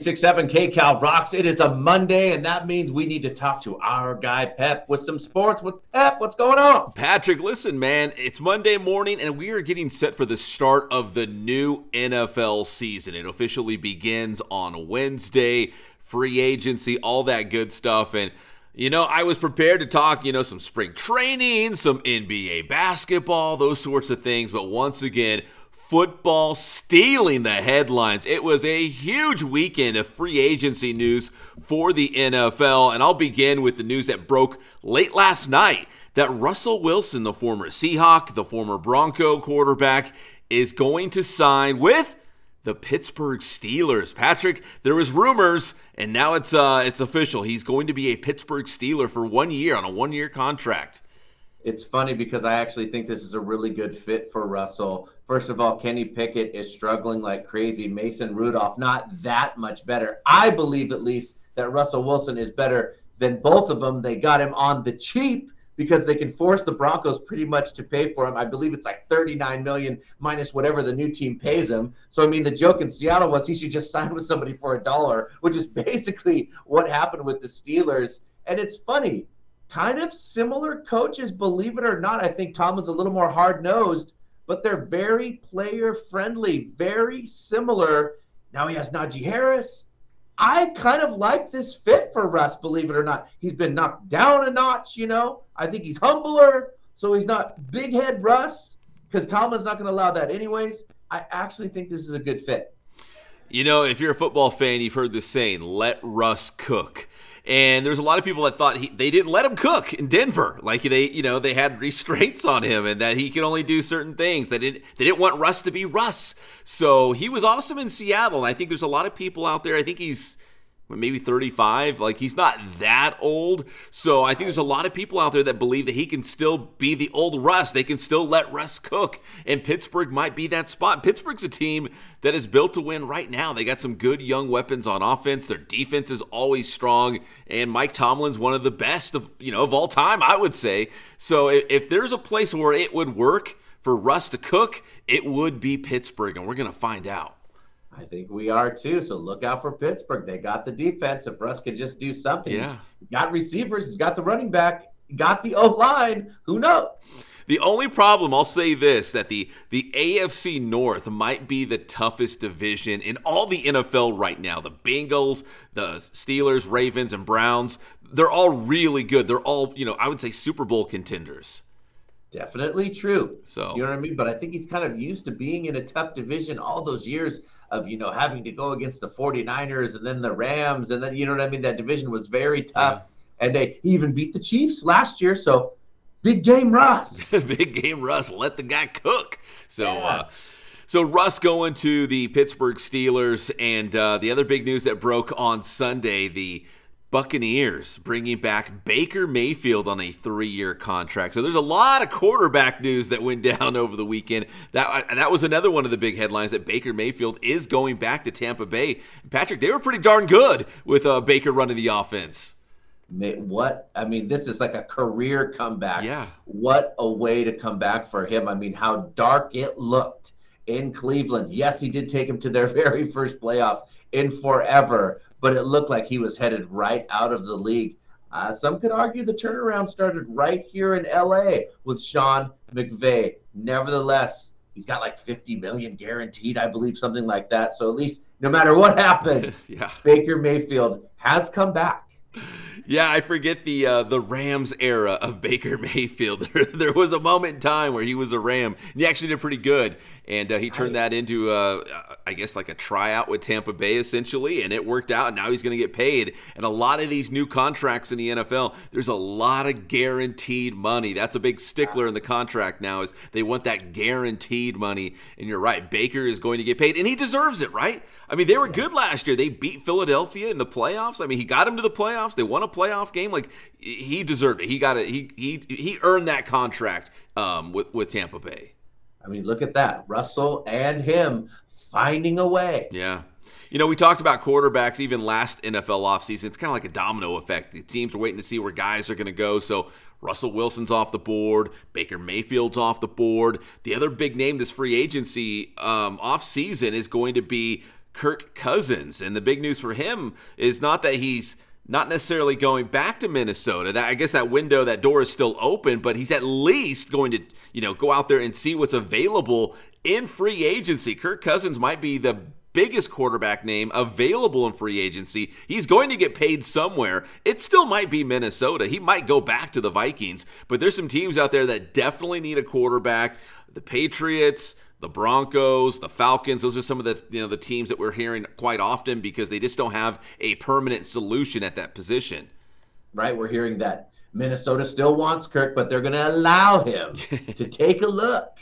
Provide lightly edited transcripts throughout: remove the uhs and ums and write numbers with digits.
96.7 KCAL rocks. It is a Monday, and that means we need to talk to our guy Pep with some sports. With Pep, what's going on? Patrick, listen, man, it's Monday morning, and we are getting set for the start of the new NFL season. It officially begins on Wednesday, free agency, all that good stuff, and I was prepared to talk, some spring training, some NBA basketball, those sorts of things, but once again, football stealing the headlines. It was a huge weekend of free agency news for the NFL, and I'll begin with the news that broke late last night that Russell Wilson, the former Seahawk, the former Bronco quarterback, is going to sign with the Pittsburgh Steelers. Patrick, there was rumors, and now it's official. He's going to be a Pittsburgh Steeler for 1 year on a one-year contract. It's funny because I actually think this is a really good fit for Russell. First of all, Kenny Pickett is struggling like crazy. Mason Rudolph, not that much better. I believe at least that Russell Wilson is better than both of them. They got him on the cheap because they can force the Broncos pretty much to pay for him. I believe it's like $39 million minus whatever the new team pays him. So, I mean, the joke in Seattle was he should just sign with somebody for $1, which is basically what happened with the Steelers. And it's funny. Kind of similar coaches, believe it or not. I think Tomlin's a little more hard-nosed, but they're very player-friendly, very similar. Now he has Najee Harris. I kind of like this fit for Russ, believe it or not. He's been knocked down a notch, I think he's humbler, so he's not big head Russ, because Tomlin's not going to allow that anyways. I actually think this is a good fit. If you're a football fan, you've heard this saying, let Russ cook. And there's a lot of people that thought they didn't let him cook in Denver. Like they had restraints on him and that he could only do certain things. They didn't want Russ to be Russ. So he was awesome in Seattle. And I think there's a lot of people out there. I think he's maybe 35. Like, he's not that old. So I think there's a lot of people out there that believe that he can still be the old Russ. They can still let Russ cook. And Pittsburgh might be that spot. Pittsburgh's a team that is built to win right now. They got some good young weapons on offense. Their defense is always strong. And Mike Tomlin's one of the best of all time, I would say. So if there's a place where it would work for Russ to cook, it would be Pittsburgh. And we're going to find out. I think we are too. So look out for Pittsburgh. They got the defense. If Russ could just do something, yeah. He's got receivers. He's got the running back. He got the O-line. Who knows? The only problem, I'll say this, that the AFC North might be the toughest division in all the NFL right now. The Bengals, the Steelers, Ravens, and Browns, they're all really good. They're all, I would say Super Bowl contenders. Definitely true. So, you know what I mean? But I think he's kind of used to being in a tough division all those years of, having to go against the 49ers and then the Rams. And then, that division was very tough. Yeah. And he even beat the Chiefs last year. So big game Russ. Big game Russ. Let the guy cook. So, yeah. So Russ going to the Pittsburgh Steelers. And the other big news that broke on Sunday, the Buccaneers bringing back Baker Mayfield on a 3-year contract. So there's a lot of quarterback news that went down over the weekend. That was another one of the big headlines, that Baker Mayfield is going back to Tampa Bay. Patrick, they were pretty darn good with Baker running the offense. This is like a career comeback. Yeah. What a way to come back for him. How dark it looked in Cleveland. Yes, he did take him to their very first playoff in forever, but it looked like he was headed right out of the league. Some could argue the turnaround started right here in L.A. with Sean McVay. Nevertheless, he's got like $50 million guaranteed, I believe, something like that. So at least no matter what happens, yeah. Baker Mayfield has come back. Yeah, I forget the Rams era of Baker Mayfield. There was a moment in time where he was a Ram. And he actually did pretty good, and he turned that into, I guess, like a tryout with Tampa Bay, essentially, and it worked out, and now he's going to get paid. And a lot of these new contracts in the NFL, there's a lot of guaranteed money. That's a big stickler in the contract now, is they want that guaranteed money. And you're right, Baker is going to get paid, and he deserves it, right? They were good last year. They beat Philadelphia in the playoffs. He got him to the playoffs. They won a playoff game. Like, he deserved it. He got it. He earned that contract with Tampa Bay. Look at that. Russell and him finding a way. Yeah. We talked about quarterbacks even last NFL offseason. It's kind of like a domino effect. The teams are waiting to see where guys are going to go. So Russell Wilson's off the board. Baker Mayfield's off the board. The other big name this free agency offseason is going to be Kirk Cousins. And the big news for him is not that he's not necessarily going back to Minnesota. I guess that window, that door is still open, but he's at least going to, go out there and see what's available in free agency. Kirk Cousins might be the biggest quarterback name available in free agency. He's going to get paid somewhere. It still might be Minnesota. He might go back to the Vikings, but there's some teams out there that definitely need a quarterback. The Patriots, the Broncos, the Falcons, those are some of the teams that we're hearing quite often because they just don't have a permanent solution at that position. Right, we're hearing that Minnesota still wants Kirk, but they're going to allow him to take a look.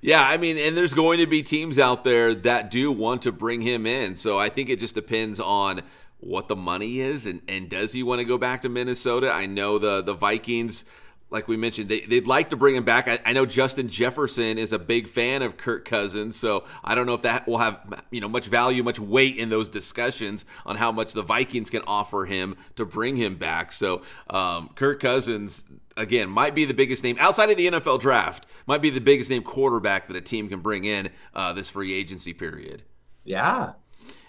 Yeah, I mean, and there's going to be teams out there that do want to bring him in. So I think it just depends on what the money is and does he want to go back to Minnesota? I know the Vikings, like we mentioned, they'd like to bring him back. I know Justin Jefferson is a big fan of Kirk Cousins, so I don't know if that will have much value, much weight in those discussions on how much the Vikings can offer him to bring him back. So Kirk Cousins, again, might be the biggest name outside of the NFL draft, might be the biggest name quarterback that a team can bring in this free agency period. Yeah.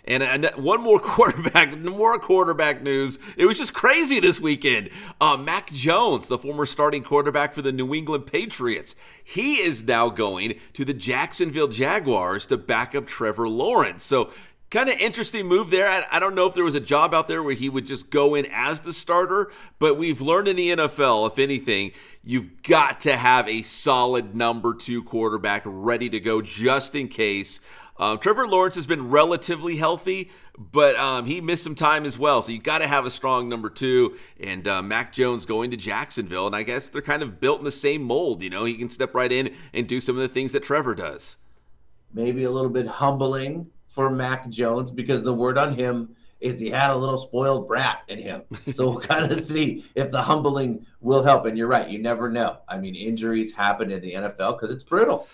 And one more quarterback news. It was just crazy this weekend. Mac Jones, the former starting quarterback for the New England Patriots, he is now going to the Jacksonville Jaguars to back up Trevor Lawrence. So kind of interesting move there. I don't know if there was a job out there where he would just go in as the starter, but we've learned in the NFL, if anything, you've got to have a solid number 2 quarterback ready to go just in case. Trevor Lawrence has been relatively healthy, but he missed some time as well. So you got to have a strong number 2. And Mac Jones going to Jacksonville, and I guess they're kind of built in the same mold. He can step right in and do some of the things that Trevor does. Maybe a little bit humbling for Mac Jones because the word on him is he had a little spoiled brat in him. So we'll kind of see if the humbling will help. And you're right, you never know. I mean, injuries happen in the NFL because it's brutal.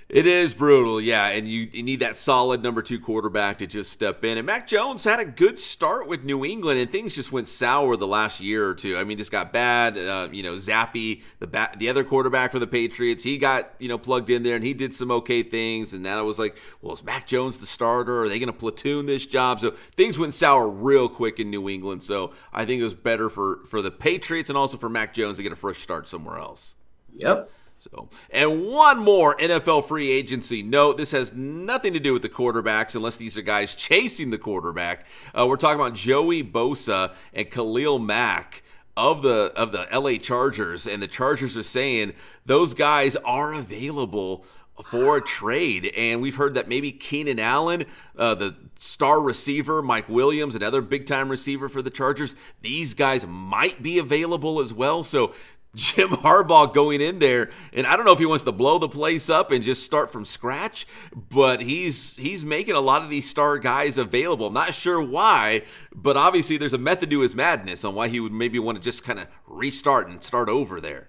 It is brutal, yeah, and you need that solid number 2 quarterback to just step in. And Mac Jones had a good start with New England, and things just went sour the last year or two. I mean, just got bad. Zappy, the other quarterback for the Patriots, he got plugged in there, and he did some okay things. And now it was like, well, is Mac Jones the starter? Are they going to platoon this job? So things went sour real quick in New England. So I think it was better for the Patriots and also for Mac Jones to get a fresh start somewhere else. Yep. So, and one more NFL free agency note. This has nothing to do with the quarterbacks unless these are guys chasing the quarterback. We're talking about Joey Bosa and Khalil Mack of the LA Chargers, and the Chargers are saying those guys are available for a trade. And we've heard that maybe Keenan Allen, the star receiver, Mike Williams, another big-time receiver for the Chargers, these guys might be available as well. So Jim Harbaugh going in there, and I don't know if he wants to blow the place up and just start from scratch, but he's making a lot of these star guys available. I'm not sure why, but obviously there's a method to his madness on why he would maybe want to just kind of restart and start over there.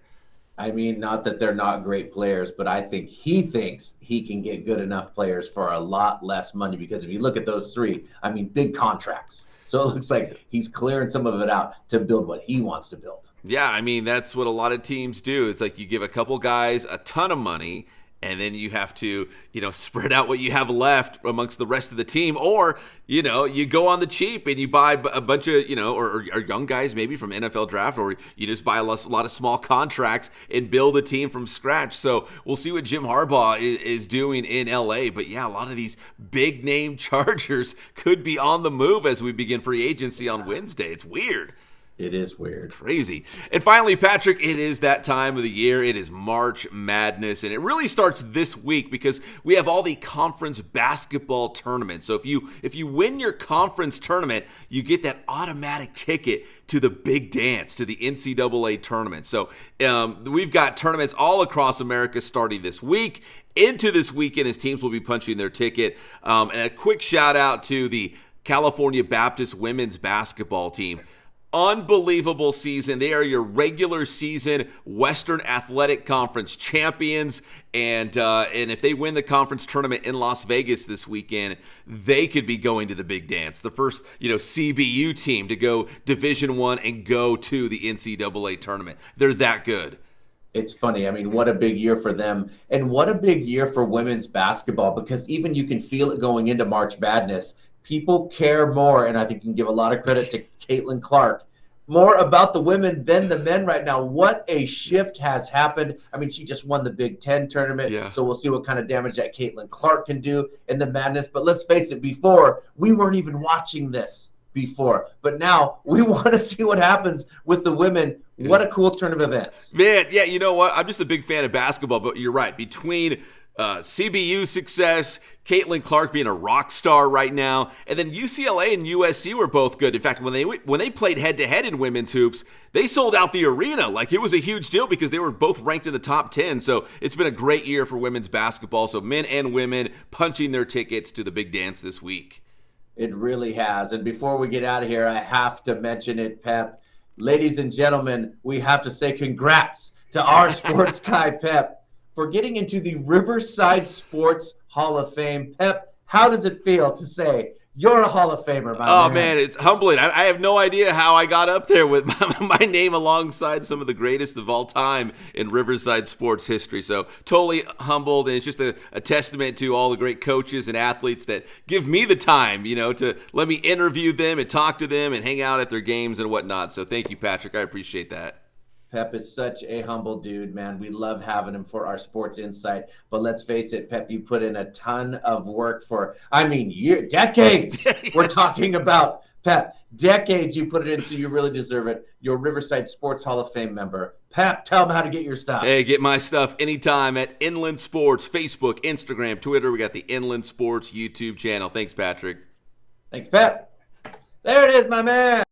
I mean, not that they're not great players, but I think he thinks he can get good enough players for a lot less money because if you look at those 3, I mean, big contracts. So it looks like he's clearing some of it out to build what he wants to build. Yeah, I mean, that's what a lot of teams do. It's like you give a couple guys a ton of money, and then you have to, spread out what you have left amongst the rest of the team. Or, you go on the cheap and you buy a bunch of, or young guys maybe from NFL draft, or you just buy a lot of small contracts and build a team from scratch. So we'll see what Jim Harbaugh is doing in LA. But yeah, a lot of these big name Chargers could be on the move as we begin free agency on Wednesday. It's weird. It is weird. Crazy. And finally, Patrick, it is that time of the year. It is March Madness, and it really starts this week because we have all the conference basketball tournaments. So if you win your conference tournament, you get that automatic ticket to the big dance, to the NCAA tournament. So we've got tournaments all across America starting this week. Into this weekend as teams will be punching their ticket. And a quick shout out to the California Baptist women's basketball team. Unbelievable season. They are your regular season Western Athletic Conference champions. And if they win the conference tournament in Las Vegas this weekend, they could be going to the big dance. The first, CBU team to go Division I and go to the NCAA tournament. They're that good. It's funny. I mean, what a big year for them, and what a big year for women's basketball, because even you can feel it going into March Madness. People care more, and I think you can give a lot of credit to Caitlin Clark, more about the women than the men right now. What a shift has happened. I mean, she just won the Big Ten tournament, Yeah. so we'll see what kind of damage that Caitlin Clark can do in the Madness. But let's face it, before, we weren't even watching this before. But now we want to see what happens with the women. What a cool turn of events. Man, yeah, you know what? I'm just a big fan of basketball, but you're right. Between CBU's success, Caitlin Clark being a rock star right now, and then UCLA and USC were both good. In fact, when they played head-to-head in women's hoops, they sold out the arena. Like, it was a huge deal because they were both ranked in the top 10. So it's been a great year for women's basketball. So men and women punching their tickets to the big dance this week. It really has. And before we get out of here, I have to mention it, Pep. Ladies and gentlemen, we have to say congrats to our sports guy, Pep, for getting into the Riverside Sports Hall of Fame. Pep, how does it feel to say you're a Hall of Famer, my man, it's humbling. I have no idea how I got up there with my name alongside some of the greatest of all time in Riverside sports history. So totally humbled, and it's just a testament to all the great coaches and athletes that give me the time, to let me interview them and talk to them and hang out at their games and whatnot. So thank you, Patrick. I appreciate that. Pep is such a humble dude, man. We love having him for our sports insight. But let's face it, Pep, you put in a ton of work for, decades. Yes. We're talking about, Pep, decades you put it in, so you really deserve it. You're a Riverside Sports Hall of Fame member. Pep, tell them how to get your stuff. Hey, get my stuff anytime at Inland Sports, Facebook, Instagram, Twitter. We got the Inland Sports YouTube channel. Thanks, Patrick. Thanks, Pep. There it is, my man.